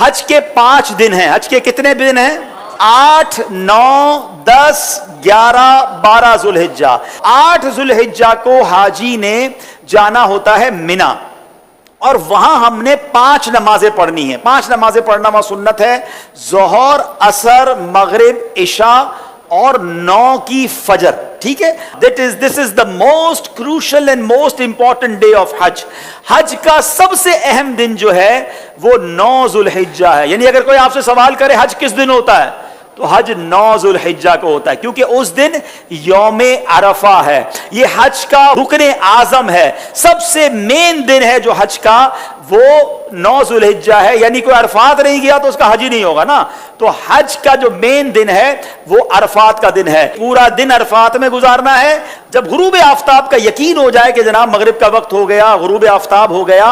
हज के 5 दिन हैं। हज के कितने दिन हैं? 8, 9, 10, 11, 12 जुल्हिज्जा। 8 जुल्हिज्जा को हाजी ने जाना होता है मिना, और वहां हमने 5 नमाजें पढ़नी है। 5 नमाजें पढ़ना वहां सुन्नत है, जोहर, असर, मगरिब, इशा और 9 की फजर। ठीक है, this is the most crucial and most important day of हज। हज का सबसे अहम दिन जो है वो 9 जुल्हिज्जा है। यानी अगर कोई आपसे सवाल करे हज किस दिन होता है, तो हज 9 जुल्हिज्जा को होता है, क्योंकि उस दिन यौमे अरफा है। ये हज का रुकने आजम है, सबसे मेन दिन है जो हज का, वो 9 जुल्हिज्जा है। यानी कोई अरफात नहीं गया तो उसका हज ही नहीं होगा ना। तो हज का जो मेन दिन है वो अरफात का दिन है। पूरा दिन अरफात में गुजारना है। जब गुरूब आफ्ताब का यकीन हो जाए कि जनाब मगरिब का वक्त हो गया, गुरूब आफ्ताब हो गया,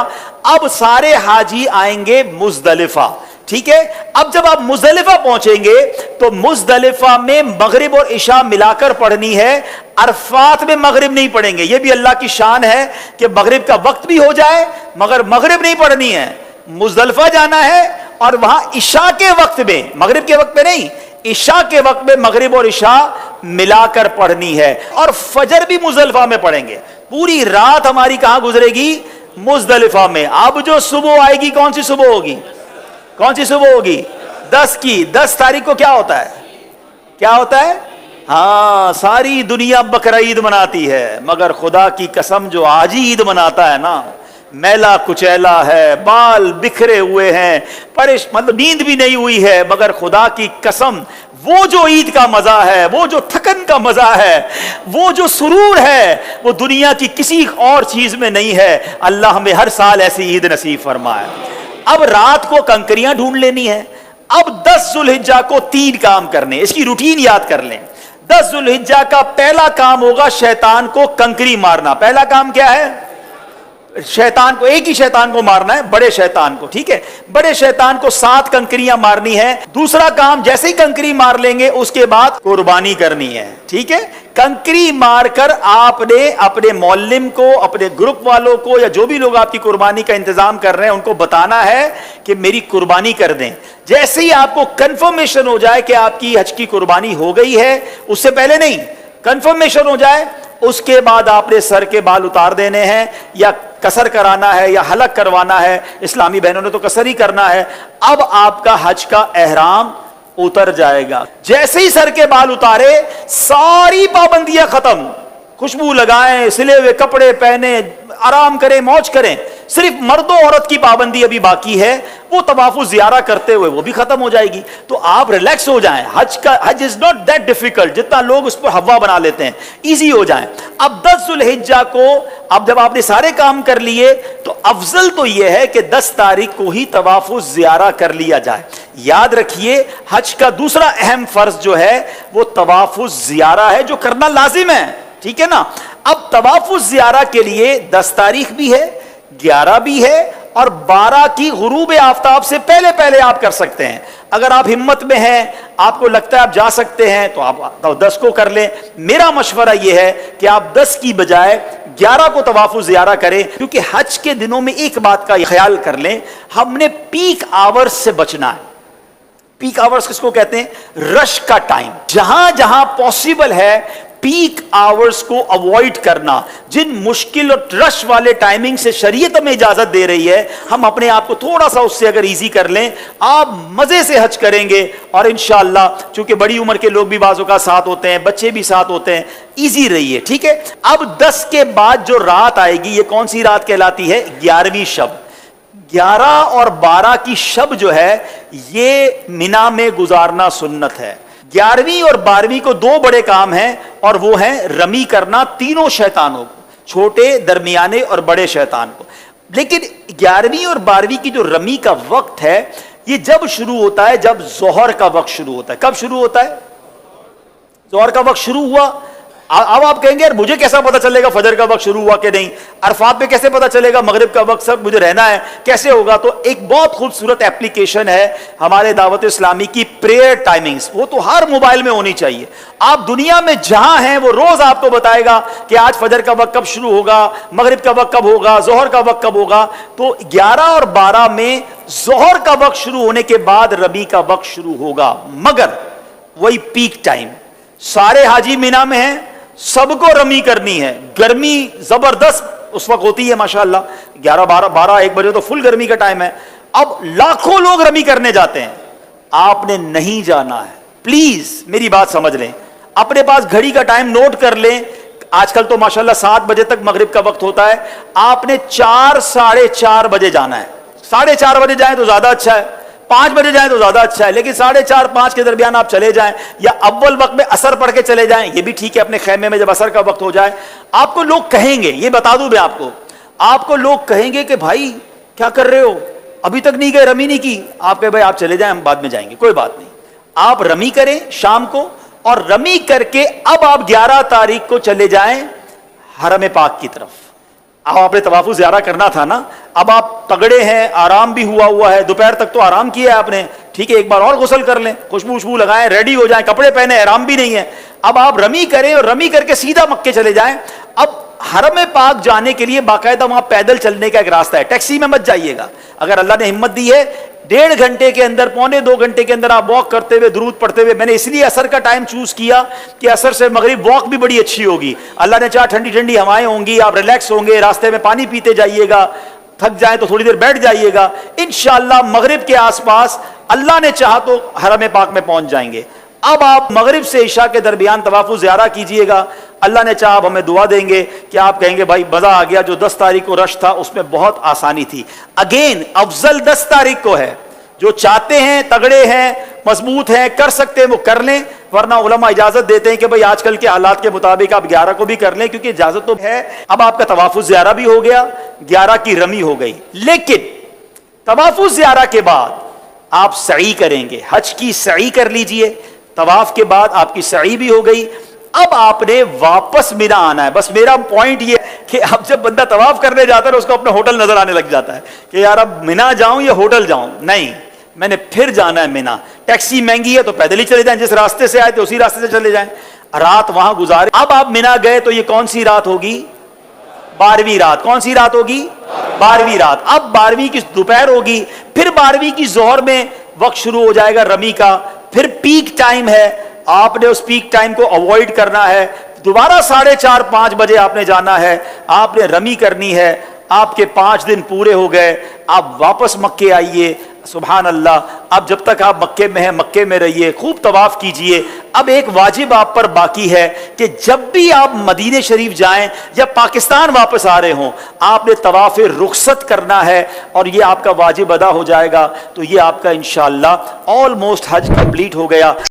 अब सारे हाजी आएंगे मुजदलिफा। ठीक है, अब जब आप मुजदलिफा पहुंचेंगे तो मुजदलिफा में मगरिब और इशा मिलाकर पढ़नी है, अरफात में मगरिब नहीं पढ़ेंगे। यह भी अल्लाह की शान है कि मगरिब का वक्त भी हो जाए मगर मगरिब नहीं पढ़नी है। मुजदलिफा जाना है और वहां इशा के वक्त में, मगरिब के वक्त में नहीं, इशा के वक्त में मगरिब और इशा मिलाकर पढ़नी है। और फजर भी मुजदलिफा में पढ़ेंगे। पूरी रात हमारी कहां गुजरेगी? मुजदलिफा में। अब जो सुबह आएगी, कौन सी सुबह होगी? कौन सी सुबह होगी? 10 की। 10 तारीख को क्या होता है? क्या होता है? हाँ, सारी दुनिया बकरा ईद मनाती है, मगर खुदा की कसम जो आज ही ईद मनाता है ना, मैला कुचैला है, बाल बिखरे हुए हैं, मतलब नींद भी नहीं हुई है, मगर खुदा की कसम वो जो ईद का मजा है, वो जो थकन का मजा है, वो जो सुरूर है, वो दुनिया की किसी और चीज में नहीं है। अल्लाह हमें हर साल ऐसी ईद नसीब फरमाए। अब रात को कंकरियां ढूंढ लेनी है। अब 10 जुल्हिज्जा को 3 काम करने, इसकी रूटीन याद कर लें। 10 जुल्हिज्जा का पहला काम होगा शैतान को कंकरी मारना। पहला काम क्या है? शैतान को, एक ही शैतान को मारना है, बड़े शैतान को। ठीक है, बड़े शैतान को 7 कंकरियां मारनी है। दूसरा काम, जैसे ही कंकरी मार लेंगे उसके बाद कुर्बानी करनी है। ठीक है, कंकरी मारकर आपने अपने मौल्लिम को, अपने ग्रुप वालों को, या जो भी लोग आपकी कुर्बानी का इंतजाम कर रहे हैं उनको बताना है कि मेरी कुर्बानी कर दें। जैसे ही आपको कंफर्मेशन हो जाए कि आपकी हज की कुर्बानी हो गई है, उससे पहले नहीं, कंफर्मेशन हो जाए, उसके बाद आपने सर के बाल उतार देने हैं, या कसर कराना है या हलक करवाना है। इस्लामी बहनों ने तो कसर ही करना है। अब आपका हज का एहराम उतर जाएगा। जैसे ही सर के बाल उतारे, सारी पाबंदियां खत्म। खुशबू लगाएं, सिले हुए कपड़े पहने, आराम करें, मौज करें। सिर्फ मर्दों औरत की पाबंदी अभी बाकी है, वो तवाफु ज़ियारा करते हुए वो भी खत्म हो जाएगी। तो आप रिलैक्स हो जाएं। हज इज नॉट दैट डिफिकल्ट जितना लोग उस पर हवा बना लेते हैं। इजी हो जाएं। अब 10 जुल्हिज्जा को, अब जब आपने सारे काम कर लिए, तो अफजल तो यह है कि 10 तारीख को ही तवाफु ज़ियारा कर लिया जाए। याद रखिए, हज का दूसरा अहम फर्ज जो है वो तवाफु ज़ियारा है, जो करना लाजिम है। ठीक है ना। अब तवाफु ज़ियारा के लिए 10 तारीख भी है, 11 भी है, और 12 की गुरूब आफ्ताब से पहले पहले आप कर सकते हैं। अगर आप हिम्मत में हैं, आपको लगता है आप जा सकते हैं, तो आप 10 को कर लें। मेरा मशवरा यह है कि आप 10 की बजाय 11 को तवाफु ज़ियारा करें, क्योंकि हज के दिनों में एक बात का ख्याल कर लें, हमने पीक आवर्स से बचना है। पीक आवर्स किसको कहते हैं? रश का टाइम। जहां जहां पॉसिबल है पीक आवर्स को अवॉइड करना। जिन मुश्किल और रश वाले टाइमिंग से शरीयत में इजाजत दे रही है, हम अपने आप को थोड़ा सा उससे अगर इजी कर लें, आप मजे से हज करेंगे। और इंशाअल्लाह, चूंकि बड़ी उम्र के लोग भी बाजों का साथ होते हैं, बच्चे भी साथ होते हैं, इजी रहिए। ठीक है। अब 10 के बाद जो रात आएगी, ये कौन सी रात कहलाती है? 11वीं शब। 11 और 12 की शब जो है, ये मिना में गुजारना सुन्नत है। 11वीं और 12वीं को 2 बड़े काम हैं, और वो हैं रमी करना तीनों शैतानों को, छोटे, दरमियाने और बड़े शैतान को। लेकिन 11वीं और 12वीं की जो रमी का वक्त है, ये जब शुरू होता है, जब जोहर का वक्त शुरू होता है। कब शुरू होता है? जोहर का वक्त शुरू हुआ, अब आप कहेंगे यार मुझे कैसा पता चलेगा फजर का वक्त शुरू हुआ कि नहीं, अरफात में कैसे पता चलेगा मगरिब का वक्त, सब मुझे रहना है कैसे होगा? तो एक बहुत खूबसूरत एप्लीकेशन है हमारे दावत इस्लामी की, प्रेयर टाइमिंग्स, वो तो हर मोबाइल में होनी चाहिए। आप दुनिया में जहां हैं वो रोज आपको बताएगा कि आज फजर का वक्त कब शुरू होगा, मगरिब का वक्त कब होगा, जोहर का वक्त कब होगा। तो 11 और 12 में जोहर का वक्त शुरू होने के बाद रबी का वक्त शुरू होगा, मगर वही पीक टाइम। सारे हाजी मीना में हैं, सबको रमी करनी है, गर्मी जबरदस्त उस वक्त होती है माशाअल्लाह, 11, 12, 1 बजे तो फुल गर्मी का टाइम है। अब लाखों लोग रमी करने जाते हैं, आपने नहीं जाना है। प्लीज मेरी बात समझ लें, अपने पास घड़ी का टाइम नोट कर लें। आजकल तो माशाअल्लाह 7 बजे तक मगरिब का वक्त होता है, आपने 4, 4:30 बजे जाना है। 4:30 बजे जाएं तो ज्यादा अच्छा है, 5 बजे जाएं तो ज्यादा अच्छा है, लेकिन 4:30, 5 के दरमियान आप चले जाएं, या अव्वल वक्त में असर पढ़ के चले जाएं, ये भी ठीक है। अपने खैमे में जब असर का वक्त हो जाए, आपको लोग कहेंगे, ये बता दूं मैं आपको लोग कहेंगे कि भाई क्या कर रहे हो, अभी तक नहीं गए, रमी नहीं की। आप कहे भाई आप चले जाएं, हम बाद में जाएंगे, कोई बात नहीं। आप रमी करें शाम को, और रमी करके अब आप 11 तारीख को चले जाएं हरम पाक की तरफ। अब आपने तवाफुल ज़ियारा करना था ना, अब आप तगड़े हैं, आराम भी हुआ है, दोपहर तक तो आराम किया है आपने, ठीक है, एक बार और गुस्ल कर लें, खुशबू लगाएं, रेडी हो जाएं, कपड़े पहने, आराम भी नहीं है। अब आप रमी करें और रमी करके सीधा मक्के चले जाएं। अब हरम पाक जाने के लिए बाकायदा वहां पैदल चलने का एक रास्ता है, टैक्सी में मत जाइएगा। अगर अल्लाह ने हिम्मत दी है, 1.5 घंटे के अंदर, 1.25 घंटे के अंदर आप वॉक करते हुए, दुरूद पढ़ते हुए, मैंने इसलिए असर का टाइम चूज किया कि असर से मगरिब वॉक भी बड़ी अच्छी होगी। अल्लाह ने चाहा ठंडी ठंडी हवाएं होंगी, आप रिलैक्स होंगे, रास्ते में पानी पीते जाइएगा, थक जाए तो थोड़ी देर बैठ जाइएगा, इंशाअल्लाह मगरिब के आसपास अल्लाह ने चाहा तो हरम पाक में पहुंच जाएंगे। अब आप मगरिब से इशा के दरमियान तवाफुल ज़ियारा कीजिएगा, अल्लाह ने चाहा हमें दुआ देंगे कि आप कहेंगे भाई मजा आ गया, जो 10 तारीख को रश था उसमें बहुत आसानी थी। अगेन अफजल 10 तारीख को है, जो चाहते हैं, तगड़े हैं, मजबूत हैं, कर सकते हैं वो कर लें, वरना उलमा इजाजत देते हैं कि भाई आजकल के हालात के मुताबिक आप 11 को भी कर लें, क्योंकि इजाजत तो है। अब आपका तवाफुल ज़ियारा भी हो गया, 11 की रमी हो गई, लेकिन तवाफुल ज़ियारा के बाद आप सई करेंगे, हज की सई कर लीजिए, तवाफ के बाद आपकी सई भी हो गई। अब आपने वापस मिना आना है। बस मेरा पॉइंट ये कि अब जब बंदा तवाफ करने जाता है उसको अपना होटल नजर आने लग जाता है कि यार अब मिना जाऊं या होटल जाऊं, नहीं, मैंने फिर जाना है मिना। टैक्सी महंगी है तो पैदल ही चले जाएं, जिस रास्ते से आए थे उसी रास्ते से चले जाएं, रात वहां गुजारे। अब आप मिना गए तो ये कौन सी रात होगी? 12वीं रात। कौन सी रात होगी? 12वीं रात। अब 12वीं की दोपहर होगी, फिर 12वीं की जोहर में वक्त शुरू हो जाएगा रमी का, फिर पीक टाइम है, आपने उस पीक टाइम को अवॉइड करना है। दोबारा 4:30, 5 बजे आपने जाना है, आपने रमी करनी है। आपके 5 दिन पूरे हो गए, आप वापस मक्के आइए। सुभान अल्लाह, अब जब तक आप मक्के में हैं मक्के में रहिए, खूब तवाफ कीजिए। अब एक वाजिब आप पर बाकी है कि जब भी आप मदीने शरीफ जाएं या पाकिस्तान वापस आ रहे हों, आपने तवाफ रुखसत करना है और ये आपका वाजिब अदा हो जाएगा। तो ये आपका इंशाअल्लाह ऑलमोस्ट हज कंप्लीट हो गया।